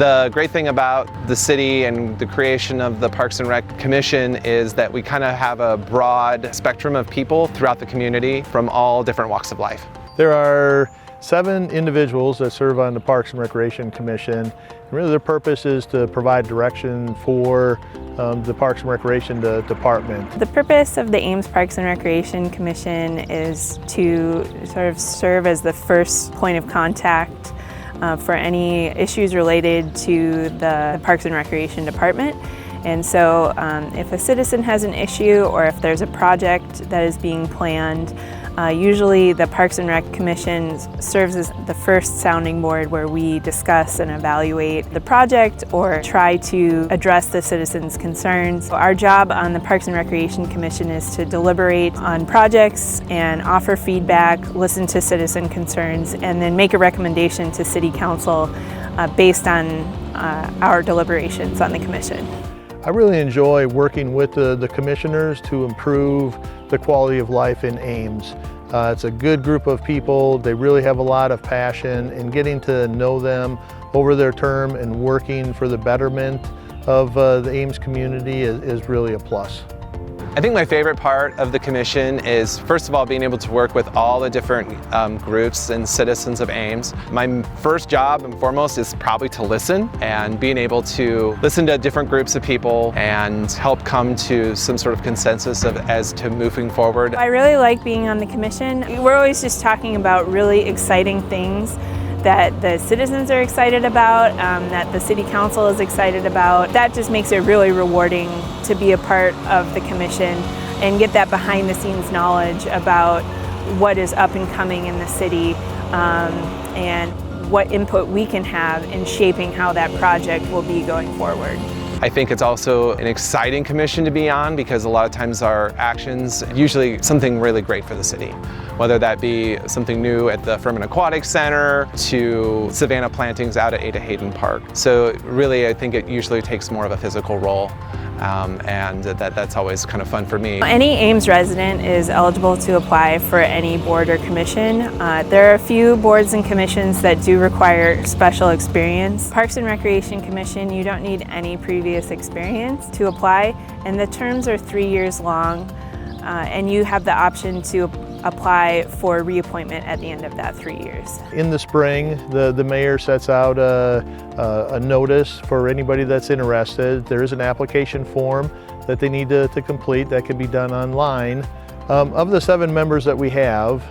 The great thing about the city and the creation of the Parks and Rec Commission is that we kind of have a broad spectrum of people throughout the community from all different walks of life. There are 7 individuals that serve on the Parks and Recreation Commission. And really their purpose is to provide direction for the Parks and Recreation Department. The purpose of the Ames Parks and Recreation Commission is to sort of serve as the first point of contact for any issues related to the Parks and Recreation Department. And so if a citizen has an issue or if there's a project that is being planned, usually the Parks and Rec Commission serves as the first sounding board where we discuss and evaluate the project or try to address the citizens' concerns. Our job on the Parks and Recreation Commission is to deliberate on projects and offer feedback, listen to citizen concerns, and then make a recommendation to City Council based on our deliberations on the Commission. I really enjoy working with the commissioners to improve the quality of life in Ames. It's a good group of people. They really have a lot of passion, and getting to know them over their term and working for the betterment of the Ames community is really a plus. I think my favorite part of the commission is, first of all, being able to work with all the different groups and citizens of Ames. My first job and foremost is probably to listen, and being able to listen to different groups of people and help come to some sort of consensus as to moving forward. I really like being on the commission. We're always just talking about really exciting things that the citizens are excited about, that the City Council is excited about. That just makes it really rewarding to be a part of the commission and get that behind the scenes knowledge about what is up and coming in the city and what input we can have in shaping how that project will be going forward. I think it's also an exciting commission to be on because a lot of times our actions usually something really great for the city. Whether that be something new at the Furman Aquatic Center to Savannah plantings out at Ada Hayden Park. So really I think it usually takes more of a physical role. And that's always kind of fun for me. Any Ames resident is eligible to apply for any board or commission. There are a few boards and commissions that do require special experience. Parks and Recreation Commission, you don't need any previous experience to apply, and the terms are 3 years long, and you have the option to apply for reappointment at the end of that 3 years. In the spring, the mayor sets out a notice for anybody that's interested. There is an application form that they need to complete that can be done online. Of the 7 members that we have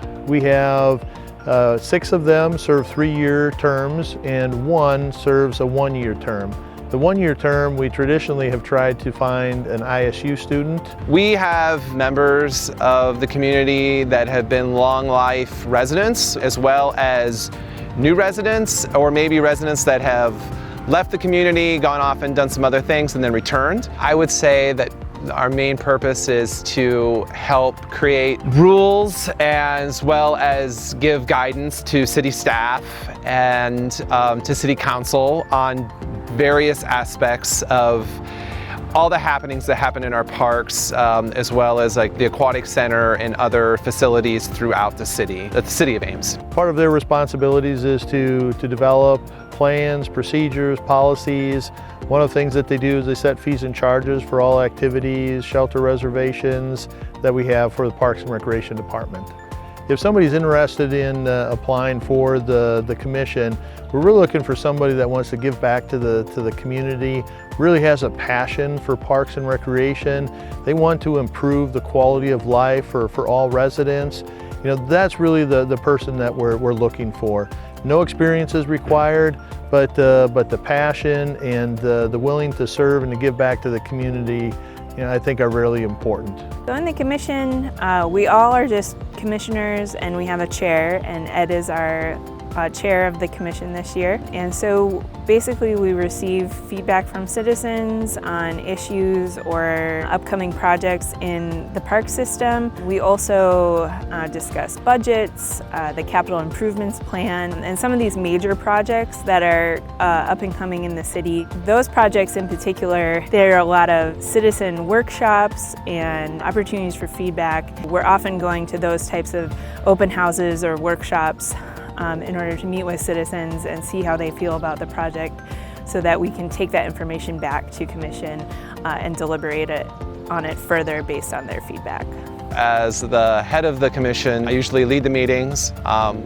6 of them serve 3-year terms and 1 serves a 1-year term. The 1-year term, we traditionally have tried to find an ISU student. We have members of the community that have been long life residents, as well as new residents, or maybe residents that have left the community, gone off and done some other things and then returned. I would say that our main purpose is to help create rules as well as give guidance to city staff and to City Council on various aspects of all the happenings that happen in our parks, as well as like the Aquatic Center and other facilities throughout the city of Ames. Part of their responsibilities is to develop plans, procedures, policies. One of the things that they do is they set fees and charges for all activities, shelter reservations that we have for the Parks and Recreation Department. If somebody's interested in applying for the commission, we're really looking for somebody that wants to give back to the community, really has a passion for parks and recreation. They want to improve the quality of life for all residents. You know, that's really the person that we're looking for. No experience is required, but the passion and the willing to serve and to give back to the community, you know, I think are really important. So in the commission, we all are just commissioners, and we have a chair, and Ed is our chair of the commission this year. And so basically we receive feedback from citizens on issues or upcoming projects in the park system. We also discuss budgets, the capital improvements plan, and some of these major projects that are up and coming in the city. Those projects in particular, there are a lot of citizen workshops and opportunities for feedback. We're often going to those types of open houses or workshops in order to meet with citizens and see how they feel about the project. so that we can take that information back to Commission and deliberate on it further based on their feedback. As the head of the commission, I usually lead the meetings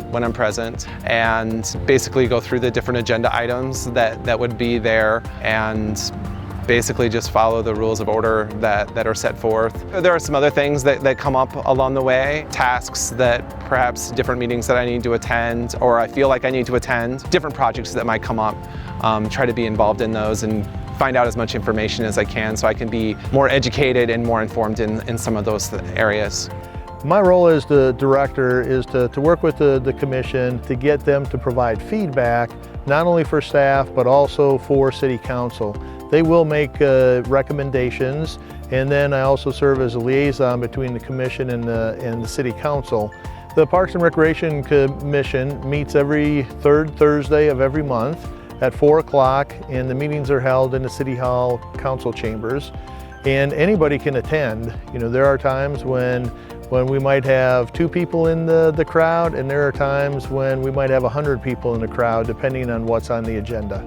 when I'm present and basically go through the different agenda items that would be there and basically just follow the rules of order that are set forth. There are some other things that come up along the way, tasks that perhaps different meetings that I need to attend or I feel like I need to attend, different projects that might come up, try to be involved in those and find out as much information as I can so I can be more educated and more informed in some of those areas. My role as the director is to work with the commission to get them to provide feedback, not only for staff, but also for City Council. They will make recommendations, and then I also serve as a liaison between the commission and the City Council. The Parks and Recreation Commission meets every third Thursday of every month at 4 o'clock, and the meetings are held in the City Hall Council chambers, and anybody can attend. You know, there are times when we might have 2 people in the crowd, and there are times when we might have 100 people in the crowd, depending on what's on the agenda.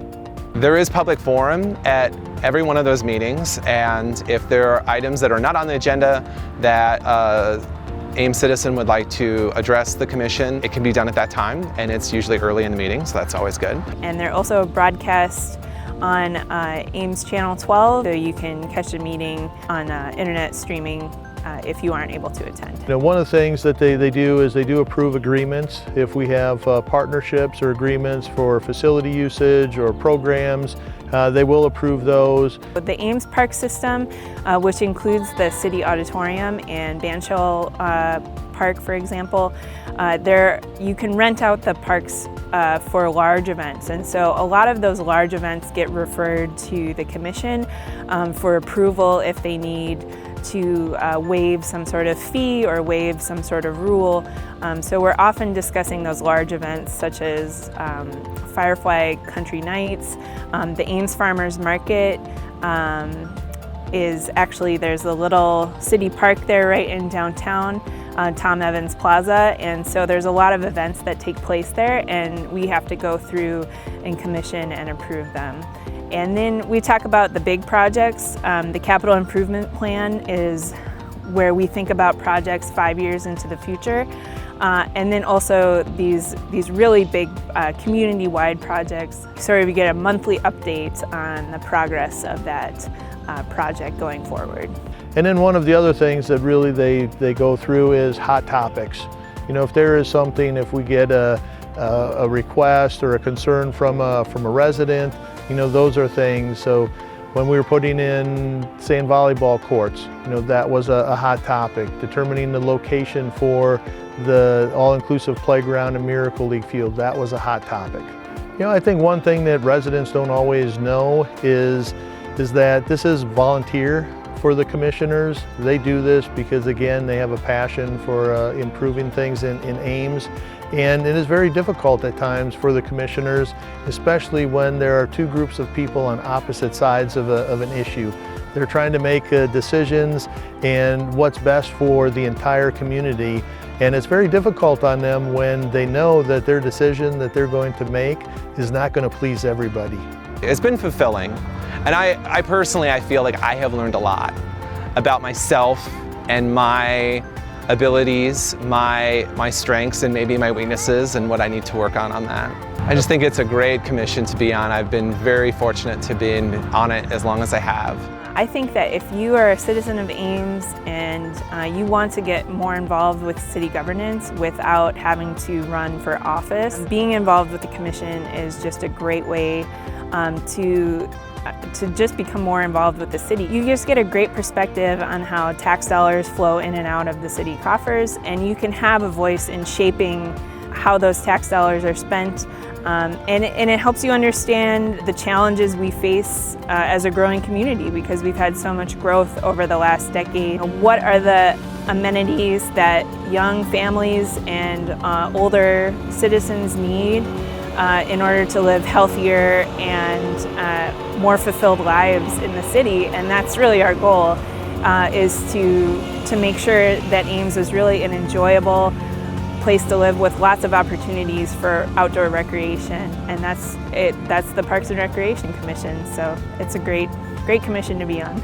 There is public forum at every one of those meetings, and if there are items that are not on the agenda that Ames citizen would like to address the commission, it can be done at that time, and it's usually early in the meeting, so that's always good. And they're also broadcast on Ames Channel 12, so you can catch the meeting on internet streaming if you aren't able to attend. You know, one of the things that they do is they do approve agreements. If we have partnerships or agreements for facility usage or programs, they will approve those. The Ames Park System, which includes the City Auditorium and Banshall Park, for example, you can rent out the parks for large events, and so a lot of those large events get referred to the Commission for approval if they need to waive some sort of fee or waive some sort of rule. So we're often discussing those large events such as Firefly Country Nights, the Ames Farmers Market is actually, there's a little city park there right in downtown, Tom Evans Plaza, and so there's a lot of events that take place there, and we have to go through and commission and approve them. And then we talk about the big projects. The capital improvement plan is where we think about projects 5 years into the future. And then also these really big community-wide projects. So we get a monthly update on the progress of that project going forward. And then one of the other things that really they go through is hot topics. You know, if there is something, if we get a request or a concern from a resident, you know, those are things. So when we were putting in sand volleyball courts, you know, that was a hot topic. Determining the location for the all-inclusive playground and Miracle League field, that was a hot topic. You know, I think one thing that residents don't always know is that this is volunteer for the commissioners. They do this because, again, they have a passion for improving things in Ames. And it is very difficult at times for the commissioners, especially when there are 2 groups of people on opposite sides of an issue. They're trying to make decisions and what's best for the entire community. And it's very difficult on them when they know that their decision that they're going to make is not going to please everybody. It's been fulfilling. And I personally, I feel like I have learned a lot about myself and my abilities, my strengths, and maybe my weaknesses, and what I need to work on that. I just think it's a great commission to be on. I've been very fortunate to be on it as long as I have. I think that if you are a citizen of Ames and you want to get more involved with city governance without having to run for office, being involved with the commission is just a great way to just become more involved with the city. You just get a great perspective on how tax dollars flow in and out of the city coffers, and you can have a voice in shaping how those tax dollars are spent. And it helps you understand the challenges we face as a growing community, because we've had so much growth over the last decade. What are the amenities that young families and older citizens need in order to live healthier and more fulfilled lives in the city? And that's really our goal, is to make sure that Ames is really an enjoyable place to live with lots of opportunities for outdoor recreation, and that's the Parks and Recreation Commission, so it's a great commission to be on.